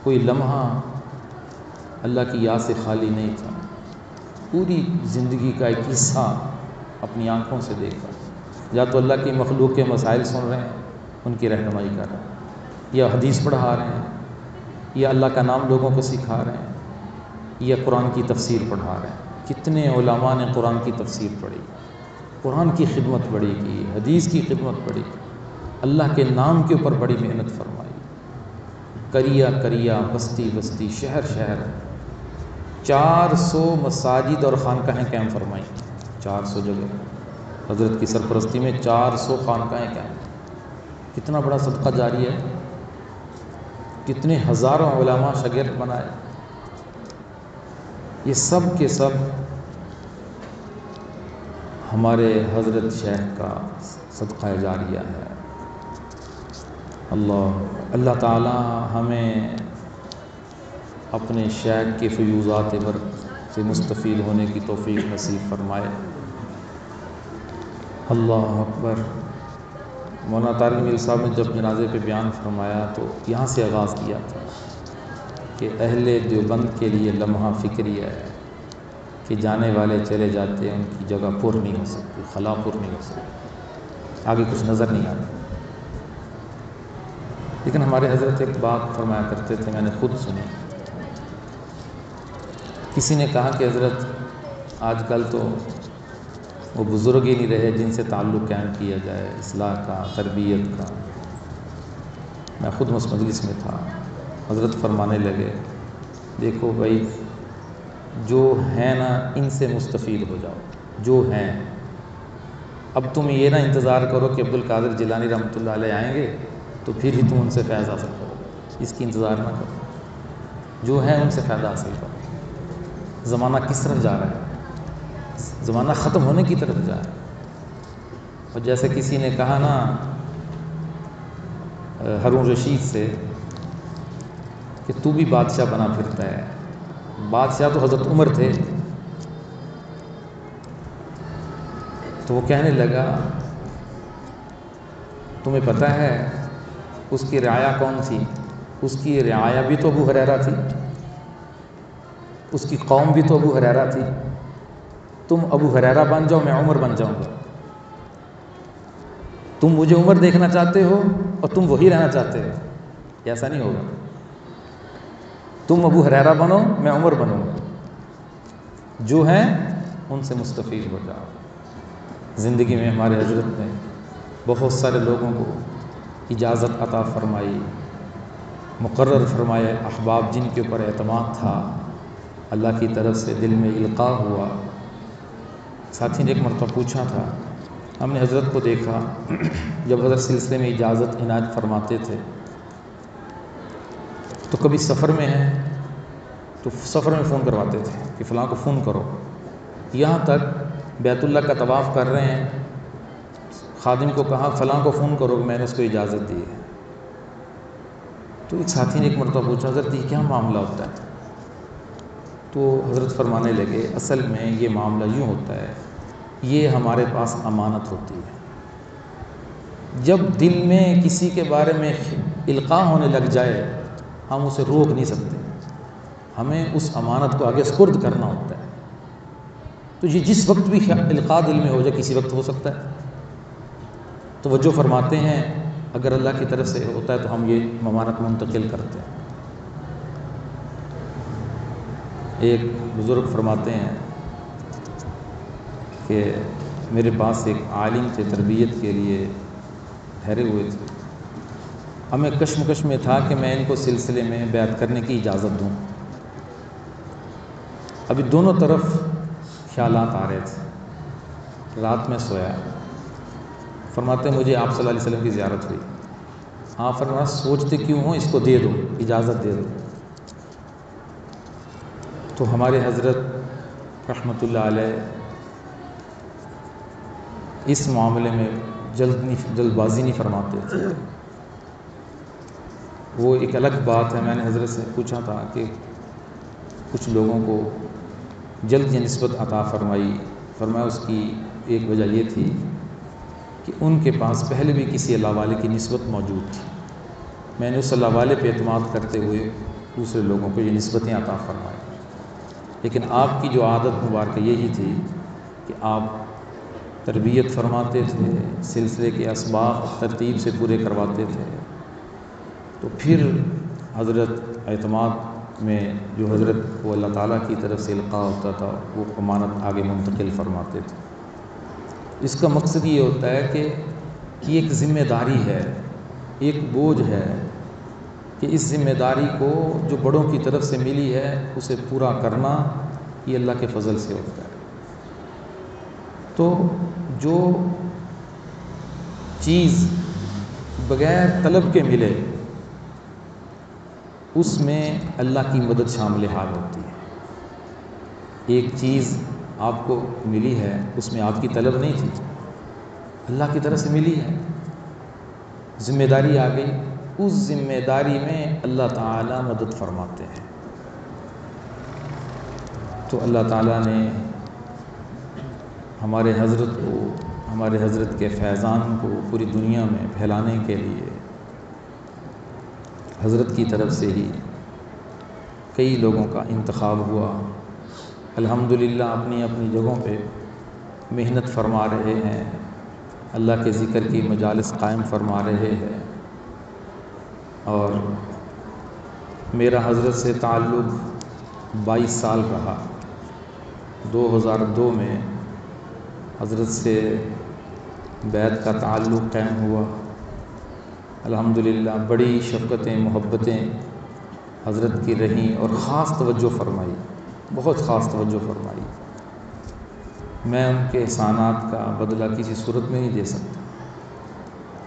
کوئی لمحہ اللہ کی یاد سے خالی نہیں تھا، پوری زندگی کا ایک حصہ اپنی آنکھوں سے دیکھا، یا تو اللہ کی مخلوق کے مسائل سن رہے ہیں، ان کی رہنمائی کر رہے ہیں، یا حدیث پڑھا رہے ہیں، یا اللہ کا نام لوگوں کو سکھا رہے ہیں، یا قرآن کی تفسیر پڑھا رہے ہیں۔ کتنے علماء نے قرآن کی تفسیر پڑھی، قرآن کی خدمت بڑی کی، حدیث کی خدمت بڑی کی، اللہ کے نام کے اوپر بڑی محنت فرمائی، کریا کریا، بستی بستی، شہر شہر، 400 مساجد اور خانقاہیں قائم فرمائیں، 400 جگہ حضرت کی سرپرستی میں 400 خانقاہیں قائم۔ کتنا بڑا صدقہ جاری ہے، کتنے ہزاروں علماء شاگرد بنائے، یہ سب کے سب ہمارے حضرت شیخ کا صدقہ جاریہ ہے۔ اللہ تعالی ہمیں اپنے شیخ کے فیوضات برکت سے مستفید ہونے کی توفیق نصیب فرمائے۔ اللہ اکبر۔ مولانا طارق میل صاحب نے جب جنازے پہ بیان فرمایا تو یہاں سے آغاز کیا تھا کہ اہل دیوبند کے لیے لمحہ فکری ہے کہ جانے والے چلے جاتے ہیں، ان کی جگہ پر نہیں ہو سکتی، خلا پر نہیں ہو سکتی، آگے کچھ نظر نہیں آتا۔ لیکن ہمارے حضرت ایک بات فرمایا کرتے تھے، میں نے خود سنی، کسی نے کہا کہ حضرت آج کل تو وہ بزرگ ہی نہیں رہے جن سے تعلق قائم کیا جائے، اصلاح کا، تربیت کا۔ میں خود اس مجلس میں تھا، حضرت فرمانے لگے دیکھو بھائی، جو ہیں نا ان سے مستفید ہو جاؤ، جو ہیں۔ اب تم یہ نہ انتظار کرو کہ عبدالقادر جیلانی رحمۃ اللہ علیہ آئیں گے تو پھر ہی تم ان سے فیض حاصل کرو، اس کی انتظار نہ کرو، جو ہیں ان سے فائدہ حاصل کرو۔ زمانہ کس طرف جا رہا ہے؟ زمانہ ختم ہونے کی طرف جا رہا ہے۔ اور جیسے کسی نے کہا نا ہارون رشید سے کہ تو بھی بادشاہ بنا پھرتا ہے، بادشاہ تو حضرت عمر تھے، تو وہ کہنے لگا تمہیں پتہ ہے اس کی رعایا کون تھی؟ اس کی رعایا بھی تو ابو ہریرہ تھی، اس کی قوم بھی تو ابو ہریرہ تھی، تم ابو ہریرہ بن جاؤ، میں عمر بن جاؤں گا، تم مجھے عمر دیکھنا چاہتے ہو اور تم وہی رہنا چاہتے ہو، ایسا نہیں ہوگا، تم ابو ہریرہ بنو، میں عمر بنوں گا، جو ہیں ان سے مستفید ہو جاؤ۔ زندگی میں ہمارے حضرت نے بہت سارے لوگوں کو اجازت عطا فرمائی، مقرر فرمائے، احباب جن کے اوپر اعتماد تھا، اللہ کی طرف سے دل میں القاء ہوا۔ ساتھی نے ایک مرتبہ پوچھا تھا، ہم نے حضرت کو دیکھا جب حضرت سلسلے میں اجازت عنایت فرماتے تھے تو کبھی سفر میں ہیں تو سفر میں فون کرواتے تھے کہ فلاں کو فون کرو، یہاں تک بیت اللہ کا طواف کر رہے ہیں، خادم کو کہا فلاں کو فون کرو کہ میں نے اس کو اجازت دی ہے۔ تو ایک ساتھی نے ایک مرتبہ پوچھا حضرت یہ کیا معاملہ ہوتا ہے؟ تو حضرت فرمانے لگے اصل میں یہ معاملہ یوں ہوتا ہے، یہ ہمارے پاس امانت ہوتی ہے، جب دل میں کسی کے بارے میں القاء ہونے لگ جائے ہم اسے روک نہیں سکتے، ہمیں اس امانت کو آگے سپرد کرنا ہوتا ہے۔ تو یہ جس وقت بھی القاء دل میں ہو جائے، کسی وقت ہو سکتا ہے، توجہ فرماتے ہیں اگر اللہ کی طرف سے ہوتا ہے تو ہم یہ امانت منتقل کرتے ہیں۔ ایک بزرگ فرماتے ہیں کہ میرے پاس ایک عالم تھے، تربیت کے لیے ٹھہرے ہوئے تھے، ہمیں کشمکش میں تھا کہ میں ان کو سلسلے میں بیعت کرنے کی اجازت دوں۔ ابھی دونوں طرف خیالات آ رہے تھے، رات میں سویا، فرماتے ہیں مجھے آپ صلی اللہ علیہ وسلم کی زیارت ہوئی، آپ فرمایا سوچتے کیوں ہوں، اس کو دے دو، اجازت دے دو۔ تو ہمارے حضرت رحمۃ اللہ علیہ اس معاملے میں جلد بازی نہیں فرماتے تھے۔ وہ ایک الگ بات ہے، میں نے حضرت سے پوچھا تھا کہ کچھ لوگوں کو جلد یہ نسبت عطا فرمائی، فرمایا اس کی ایک وجہ یہ تھی کہ ان کے پاس پہلے بھی کسی اللہ والے کی نسبت موجود تھی، میں نے اس اللہ والے پہ اعتماد کرتے ہوئے دوسرے لوگوں کو یہ نسبتیں عطا فرمائی۔ لیکن آپ کی جو عادت مبارکہ یہی تھی کہ آپ تربیت فرماتے تھے، سلسلے کے اسباق ترتیب سے پورے کرواتے تھے، تو پھر حضرت اعتماد میں جو حضرت کو اللہ تعالیٰ کی طرف سے القاء ہوتا تھا وہ امانت آگے منتقل فرماتے تھے۔ اس کا مقصد یہ ہوتا ہے کہ یہ ایک ذمہ داری ہے، ایک بوجھ ہے کہ اس ذمہ داری کو جو بڑوں کی طرف سے ملی ہے اسے پورا کرنا یہ اللہ کے فضل سے ہوتا ہے۔ تو جو چیز بغیر طلب کے ملے اس میں اللہ کی مدد شامل حال ہوتی ہے۔ ایک چیز آپ کو ملی ہے اس میں آپ کی طلب نہیں تھی، اللہ کی طرف سے ملی ہے، ذمہ داری آ گئی، اس ذمہ داری میں اللہ تعالیٰ مدد فرماتے ہیں۔ تو اللہ تعالیٰ نے ہمارے حضرت کو، ہمارے حضرت کے فیضان کو پوری دنیا میں پھیلانے کے لیے حضرت کی طرف سے ہی کئی لوگوں کا انتخاب ہوا، الحمدللہ اپنی اپنی جگہوں پہ محنت فرما رہے ہیں، اللہ کے ذکر کی مجالس قائم فرما رہے ہیں۔ اور میرا حضرت سے تعلق 22 سال رہا، 2002 میں حضرت سے بیعت کا تعلق قائم ہوا، الحمدللہ بڑی شفقتیں محبتیں حضرت کی رہیں اور خاص توجہ فرمائی، بہت خاص توجہ فرمائی۔ میں ان کے احسانات کا بدلہ کسی صورت میں نہیں دے سکتا،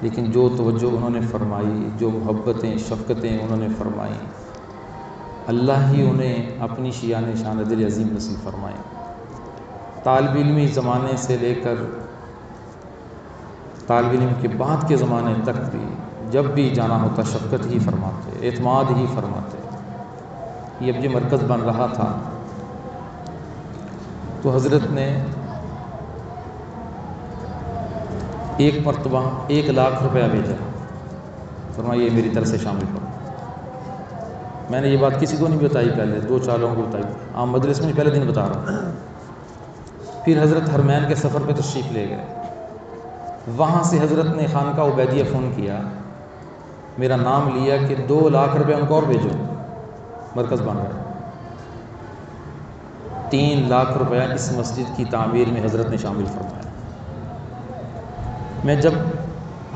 لیکن جو توجہ انہوں نے فرمائی، جو محبتیں شفقتیں انہوں نے فرمائی، اللہ ہی انہیں اپنی شان دل عظیم نصیب فرمائے۔ طالب علمی زمانے سے لے کر طالب علم کے بعد کے زمانے تک بھی جب بھی جانا ہوتا شفقت ہی فرماتے، اعتماد ہی فرماتے۔ یہ مرکز بن رہا تھا تو حضرت نے ایک مرتبہ 1 لاکھ روپیہ بھیجا، فرمایا یہ میری طرف سے شامل کرو۔ میں نے یہ بات کسی کو نہیں بتائی، پہلے 2-4 لوگوں کو بتائی، عام مجلس میں پہلے دن بتا رہا ہوں۔ پھر حضرت حرمین کے سفر پہ تشریف لے گئے، وہاں سے حضرت نے خانقاہ عبیدیہ فون کیا، میرا نام لیا کہ 2 لاکھ روپے ان کو اور بھیجو، مرکز بن رہا ہے۔ 3 لاکھ روپیہ اس مسجد کی تعمیر میں حضرت نے شامل فرمایا۔ میں جب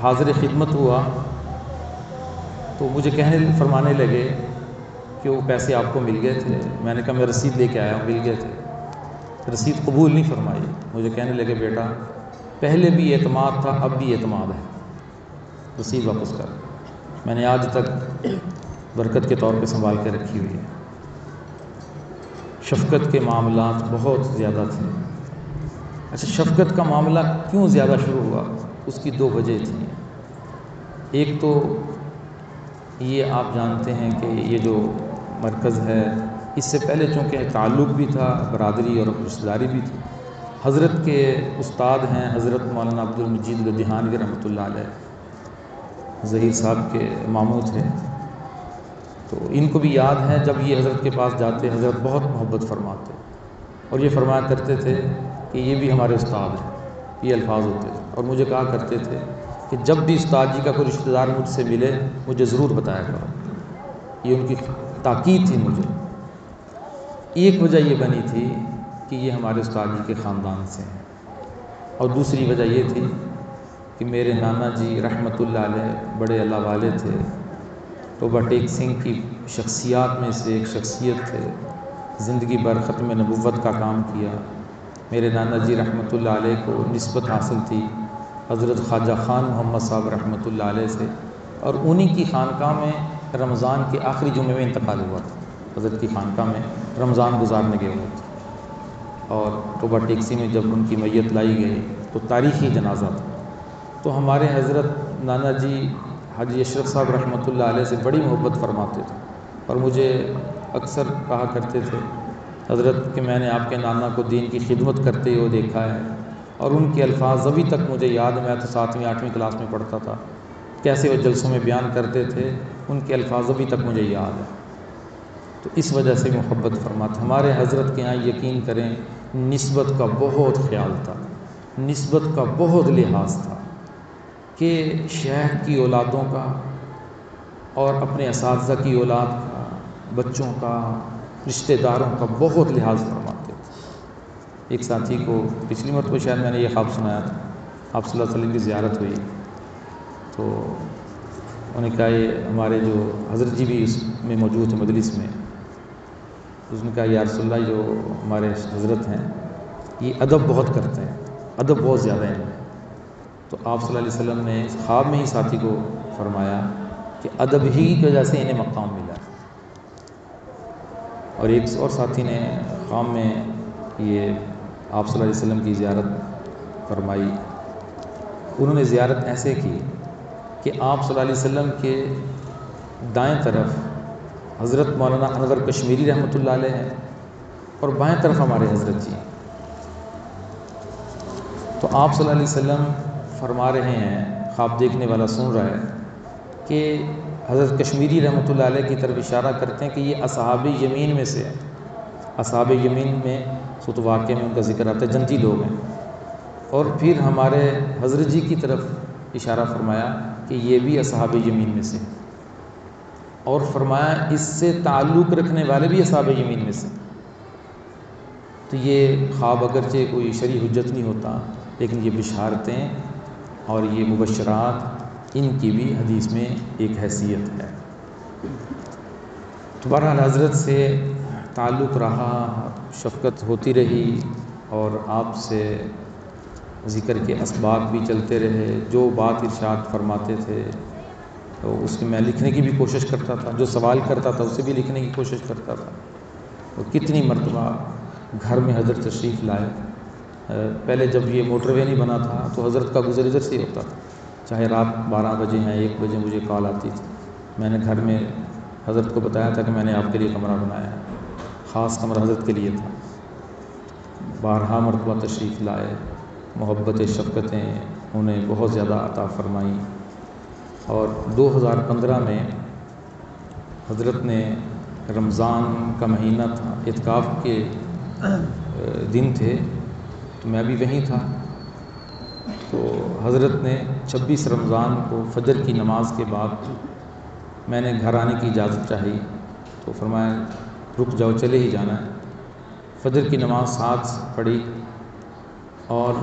حاضر خدمت ہوا تو مجھے فرمانے لگے کہ وہ پیسے آپ کو مل گئے تھے، میں نے کہا میں رسید لے کے آیا ہوں، مل گئے تھے، رسید قبول نہیں فرمائی۔ مجھے کہنے لگے بیٹا پہلے بھی اعتماد تھا اب بھی اعتماد ہے، رسید واپس کر۔ میں نے آج تک برکت کے طور پہ سنبھال کے رکھی ہوئی ہے۔ شفقت کے معاملات بہت زیادہ تھے۔ اچھا، شفقت کا معاملہ کیوں زیادہ شروع ہوا؟ اس کی 2 وجہ تھیں۔ ایک تو یہ آپ جانتے ہیں کہ یہ جو مرکز ہے اس سے پہلے چونکہ تعلق بھی تھا، برادری اور رشتہ داری بھی تھی۔ حضرت کے استاد ہیں حضرت مولانا عبد المجید لدھیانوی رحمۃ اللہ علیہ، ظہیر صاحب کے ماموں تھے، تو ان کو بھی یاد ہے جب یہ حضرت کے پاس جاتے حضرت بہت محبت فرماتے اور یہ فرمایا کرتے تھے کہ یہ بھی ہمارے استاد ہیں، یہ الفاظ ہوتے تھے، اور مجھے کہا کرتے تھے کہ جب بھی استاد جی کا کوئی رشتہ دار مجھ سے ملے مجھے ضرور بتایا کرو، یہ ان کی تاکید تھی مجھے۔ ایک وجہ یہ بنی تھی کہ یہ ہمارے استاد جی کے خاندان سے ہیں، اور دوسری وجہ یہ تھی کہ میرے نانا جی رحمۃ اللہ علیہ بڑے اللہ والے تھے، توبہ ٹیک سنگھ کی شخصیات میں سے ایک شخصیت تھے، زندگی بھر ختم نبوت کا کام کیا۔ میرے نانا جی رحمۃ اللہ علیہ کو نسبت حاصل تھی حضرت خواجہ خان محمد صاحب رحمۃ اللہ علیہ سے، اور انہی کی خانقاہ میں رمضان کے آخری جمعے میں انتقال ہوا تھا۔ حضرت کی خانقاہ میں رمضان گزارنے گئے ہوئے تھے، اور توبہ ٹیکسی میں جب ان کی میت لائی گئی تو تاریخی جنازہ تھا۔ تو ہمارے حضرت نانا جی حاجی اشرف صاحب رحمۃ اللہ علیہ سے بڑی محبت فرماتے تھے، اور مجھے اکثر کہا کرتے تھے حضرت کہ میں نے آپ کے نانا کو دین کی خدمت کرتے ہوئے دیکھا ہے، اور ان کے الفاظ ابھی تک مجھے یاد ہے، میں تو 7ویں 8ویں کلاس میں پڑھتا تھا، کیسے وہ جلسوں میں بیان کرتے تھے، ان کے الفاظ ابھی تک مجھے یاد ہے۔ تو اس وجہ سے محبت فرماتے۔ ہمارے حضرت کے یہاں یقین کریں نسبت کا بہت خیال تھا، نسبت کا بہت لحاظ تھا، کہ شیخ کی اولادوں کا اور اپنے اساتذہ کی اولاد کا، بچوں کا، رشتہ داروں کا بہت لحاظ فرماتے تھے۔ ایک ساتھی کو پچھلی مرتبہ شاید میں نے یہ خواب سنایا تھا، آپ صلی اللہ علیہ وسلم کی زیارت ہوئی تو انہوں نے کہا یہ ہمارے جو حضرت جی بھی اس میں موجود تھے مجلس میں، اس نے کہا یا رسول اللہ جو ہمارے حضرت ہیں یہ ادب بہت کرتے ہیں، ادب بہت زیادہ ہیں۔ تو آپ صلی اللہ علیہ وسلم نے خواب میں ہی ساتھی کو فرمایا کہ ادب ہی کی وجہ سے انہیں مقام ملا۔ اور ایک اور ساتھی نے خواب میں یہ آپ صلی اللہ علیہ وسلم کی زیارت فرمائی۔ انہوں نے زیارت ایسے کی کہ آپ صلی اللہ علیہ وسلم کے دائیں طرف حضرت مولانا انور کشمیری رحمۃ اللہ علیہ ہیں، اور بائیں طرف ہمارے حضرت جی۔ تو آپ صلی اللہ علیہ وسلم فرما رہے ہیں، خواب دیکھنے والا سن رہا ہے کہ حضرت کشمیری رحمۃ اللہ علیہ کی طرف اشارہ کرتے ہیں کہ یہ اصحاب یمین میں سے ہے۔ اصحاب یمین میں سورۃ واقعہ میں ان کا ذکر آتا ہے، جنتی لوگ ہیں۔ اور پھر ہمارے حضرت جی کی طرف اشارہ فرمایا کہ یہ بھی اصحاب یمین میں سے، اور فرمایا اس سے تعلق رکھنے والے بھی اصحاب یمین میں سے۔ تو یہ خواب اگرچہ کوئی شرعی حجت نہیں ہوتا، لیکن یہ بشارتیں اور یہ مبشرات ان کی بھی حدیث میں ایک حیثیت ہے۔ تو بہرحال حضرت سے تعلق رہا، شفقت ہوتی رہی، اور آپ سے ذکر کے اسباق بھی چلتے رہے۔ جو بات ارشاد فرماتے تھے تو اس میں لکھنے کی بھی کوشش کرتا تھا، جو سوال کرتا تھا اسے بھی لکھنے کی کوشش کرتا تھا۔ اور کتنی مرتبہ گھر میں حضرت تشریف لائے۔ پہلے جب یہ موٹر وے نہیں بنا تھا تو حضرت کا گزر ادھر سے ہوتا تھا، چاہے رات 12 بجے ہیں 1 بجے مجھے کال آتی تھی۔ میں نے گھر میں حضرت کو بتایا تھا کہ میں نے آپ کے لیے کمرہ بنایا ہے، خاص کمرہ حضرت کے لیے تھا۔ بارہا مرتبہ تشریف لائے، محبت شفقتیں انہیں بہت زیادہ عطا فرمائیں۔ اور 2015 میں حضرت نے رمضان کا مہینہ تھا، اعتکاف کے دن تھے، تو میں بھی وہیں تھا۔ تو حضرت نے 26 رمضان کو فجر کی نماز کے بعد میں نے گھر آنے کی اجازت چاہی، تو فرمایا رک جاؤ، چلے ہی جانا ہے۔ فجر کی نماز ساتھ پڑھی اور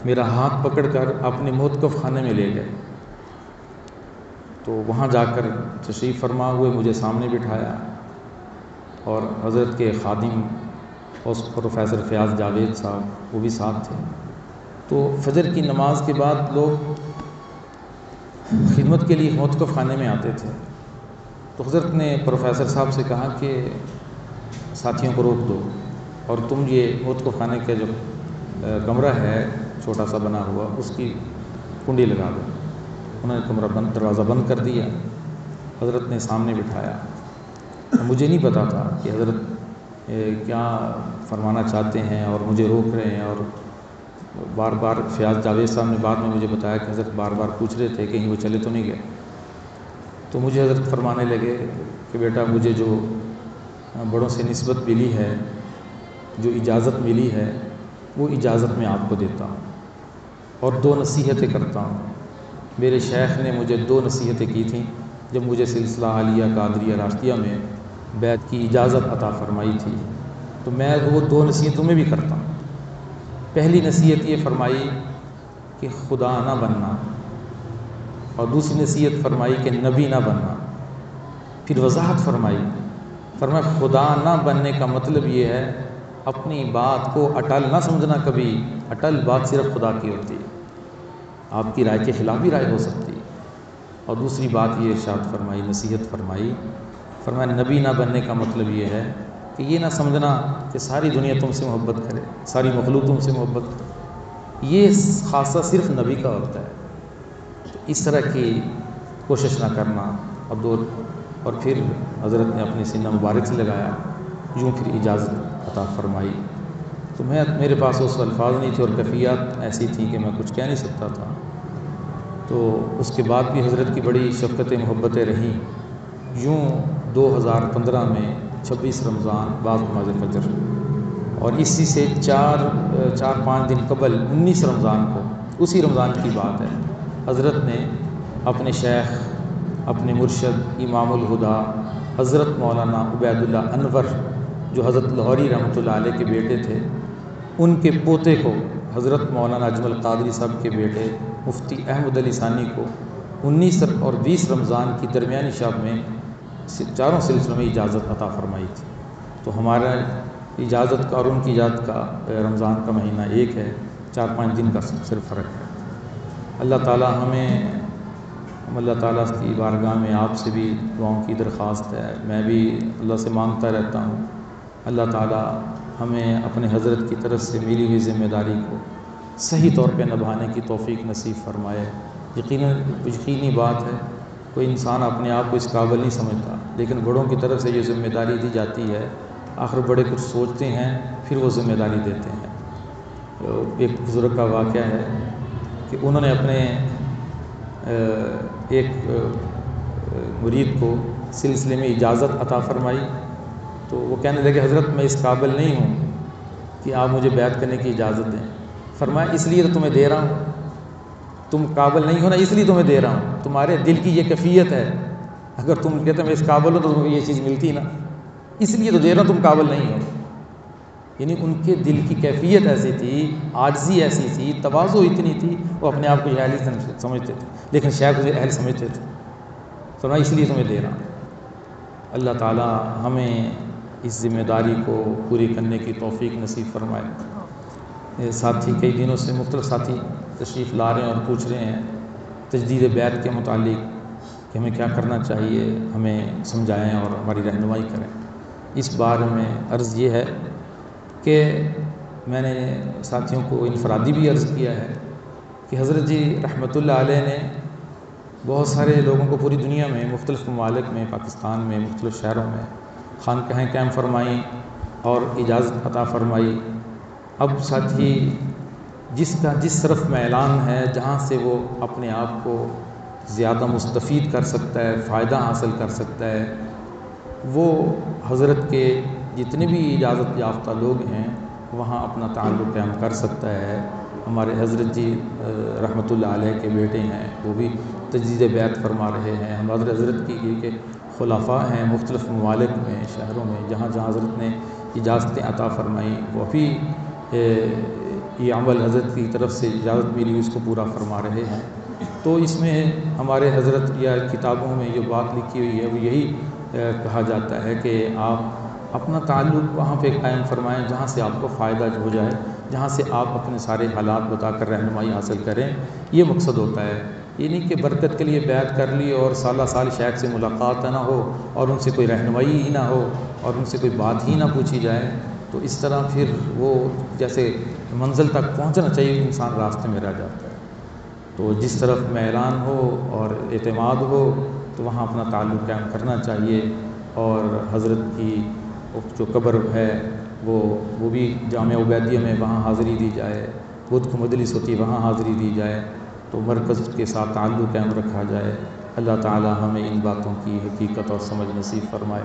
میرا ہاتھ پکڑ کر اپنے موتقف خانے میں لے گئے۔ تو وہاں جا کر تشریف فرما ہوئے مجھے سامنے بٹھایا، اور حضرت کے خادم اس پروفیسر فیاض جاوید صاحب وہ بھی ساتھ تھے۔ تو فجر کی نماز کے بعد لوگ خدمت کے لیے موتقف خانے میں آتے تھے، تو حضرت نے پروفیسر صاحب سے کہا کہ ساتھیوں کو روک دو، اور تم یہ موتقف خانے کا جو کمرہ ہے چھوٹا سا بنا ہوا اس کی کنڈی لگا دو۔ انہوں نے کمرہ بند، دروازہ بند کر دیا، حضرت نے سامنے بٹھایا۔ مجھے نہیں پتا تھا کہ حضرت کیا فرمانا چاہتے ہیں اور مجھے روک رہے ہیں، اور بار بار فیاض جاوید صاحب نے بعد میں مجھے بتایا کہ حضرت بار بار پوچھ رہے تھے کہیں وہ چلے تو نہیں گئے. تو مجھے حضرت فرمانے لگے کہ بیٹا مجھے جو بڑوں سے نسبت ملی ہے، جو اجازت ملی ہے، وہ اجازت میں آپ کو دیتا ہوں اور 2 نصیحتیں کرتا ہوں. میرے شیخ نے مجھے 2 نصیحتیں کی تھیں جب مجھے سلسلہ عالیہ قادریہ راشدیہ میں بیعت کی اجازت عطا فرمائی تھی، تو میں وہ 2 نصیحتوں میں بھی کرتا ہوں. پہلی نصیحت یہ فرمائی کہ خدا نہ بننا، اور دوسری نصیحت فرمائی کہ نبی نہ بننا. پھر وضاحت فرمایا خدا نہ بننے کا مطلب یہ ہے اپنی بات کو اٹل نہ سمجھنا. کبھی اٹل بات صرف خدا کی ہوتی ہے، آپ کی رائے کے خلاف بھی رائے ہو سکتی ہے. اور دوسری بات یہ ارشاد فرمائی، نصیحت فرمایا نبی نہ بننے کا مطلب یہ ہے کہ یہ نہ سمجھنا کہ ساری دنیا تم سے محبت کرے، ساری مخلوق تم سے محبت کرے، یہ خاصہ صرف نبی کا ہوتا ہے. تو اس طرح کی کوشش نہ کرنا. اور پھر حضرت نے اپنی سینہ مبارک سے لگایا، یوں پھر اجازت عطا فرمائی. تو میرے پاس اس الفاظ نہیں تھے اور کیفیات ایسی تھیں کہ میں کچھ کہہ نہیں سکتا تھا. تو اس کے بعد بھی حضرت کی بڑی شفقتیں محبتیں رہیں. یوں 2015 میں 26 رمضان بعد نماز فجر، اور اسی سے 4-5 دن قبل 19 رمضان کو، اسی رمضان کی بات ہے، حضرت نے اپنے شیخ، اپنے مرشد امام الہدا حضرت مولانا عبید اللہ انور، جو حضرت لاہوری رحمۃ اللہ علیہ کے بیٹے تھے، ان کے پوتے کو حضرت مولانا اجمل قادری صاحب کے بیٹے مفتی احمد علی ثانی کو 19 اور 20 رمضان کی درمیانی شب میں چاروں سلسلوں میں اجازت عطا فرمائی تھی. تو ہمارا اجازت کا اور ان کی اجازت کا رمضان کا مہینہ ایک ہے، 4-5 دن کا صرف فرق ہے. اللہ تعالیٰ اللہ تعالیٰ کی بارگاہ میں آپ سے بھی دعاؤں کی درخواست ہے، میں بھی اللہ سے مانگتا رہتا ہوں اللہ تعالیٰ ہمیں اپنے حضرت کی طرف سے ملی ہوئی ذمہ داری کو صحیح طور پہ نبھانے کی توفیق نصیب فرمائے. یقینی بات ہے، کوئی انسان اپنے آپ کو اس قابل نہیں سمجھتا، لیکن بڑوں کی طرف سے یہ ذمہ داری دی جاتی ہے، آخر بڑے کچھ سوچتے ہیں پھر وہ ذمہ داری دیتے ہیں. ایک بزرگ کا واقعہ ہے کہ انہوں نے اپنے ایک مرید کو سلسلے میں اجازت عطا فرمائی. تو وہ کہنے لگے حضرت میں اس قابل نہیں ہوں کہ آپ مجھے بیعت کرنے کی اجازت دیں. فرمایا اس لیے تو تمہیں دے رہا ہوں، تم قابل نہیں ہو نا، اس لیے تمہیں دے رہا ہوں. تمہارے دل کی یہ کیفیت ہے، اگر تم کہتے میں اس قابل ہوں تو تمہیں یہ چیز ملتی نا، اس لیے تو دے رہا ہوں، تم قابل نہیں ہو. یعنی ان کے دل کی کیفیت ایسی تھی، عاجزی ایسی تھی، تواضع اتنی تھی، وہ اپنے آپ کو اہل سمجھتے تھے لیکن شاید اسے اہل سمجھتے تھے. فرمایا اس لیے تمہیں دے رہا ہوں. اللہ تعالیٰ ہمیں اس ذمہ داری کو پوری کرنے کی توفیق نصیب فرمائے. ساتھی کئی دنوں سے مختلف ساتھی تشریف لا رہے ہیں اور پوچھ رہے ہیں تجدید بیعت کے متعلق کہ ہمیں کیا کرنا چاہیے، ہمیں سمجھائیں اور ہماری رہنمائی کریں. اس بارے میں عرض یہ ہے کہ میں نے ساتھیوں کو انفرادی بھی عرض کیا ہے کہ حضرت جی رحمۃ اللہ علیہ نے بہت سارے لوگوں کو پوری دنیا میں مختلف ممالک میں، پاکستان میں، مختلف شہروں میں خانقاہیں قائم فرمائیں اور اجازت عطا فرمائی. اب ساتھی جس طرف میلان ہے، جہاں سے وہ اپنے آپ کو زیادہ مستفید کر سکتا ہے، فائدہ حاصل کر سکتا ہے، وہ حضرت کے جتنے بھی اجازت یافتہ لوگ ہیں وہاں اپنا تعلق قائم کر سکتا ہے. ہمارے حضرت جی رحمۃ اللہ علیہ کے بیٹے ہیں، وہ بھی تجدید بیعت فرما رہے ہیں. ہمارے حضرت کی کے خلفاء ہیں مختلف ممالک میں، شہروں میں، جہاں حضرت نے اجازتیں عطا فرمائیں، وہ بھی یہ عمل حضرت کی طرف سے اجازت ملی اس کو پورا فرما رہے ہیں. تو اس میں ہمارے حضرت یا کتابوں میں جو بات لکھی ہوئی ہے وہ یہی کہا جاتا ہے کہ آپ اپنا تعلق وہاں پہ قائم فرمائیں جہاں سے آپ کو فائدہ ہو جائے، جہاں سے آپ اپنے سارے حالات بتا کر رہنمائی حاصل کریں. یہ مقصد ہوتا ہے. یہ نہیں کہ برکت کے لیے بیعت کر لی اور سالہ سال شیخ سے ملاقات نہ ہو اور ان سے کوئی رہنمائی ہی نہ ہو اور ان سے کوئی بات ہی نہ پوچھی جائے. تو اس طرح پھر وہ جیسے منزل تک پہنچنا چاہیے انسان راستے میں رہ جاتا ہے. تو جس طرف میلان ہو اور اعتماد ہو تو وہاں اپنا تعلق قائم کرنا چاہیے. اور حضرت کی جو قبر ہے وہ بھی جامع عبیدیہ میں وہاں حاضری دی جائے بدھ کو مجلس ہوتی ہے وہاں حاضری دی جائے، تو مرکز کے ساتھ تعلق قائم رکھا جائے۔ اللہ تعالی ہمیں ان باتوں کی حقیقت اور سمجھ نصیب فرمائے۔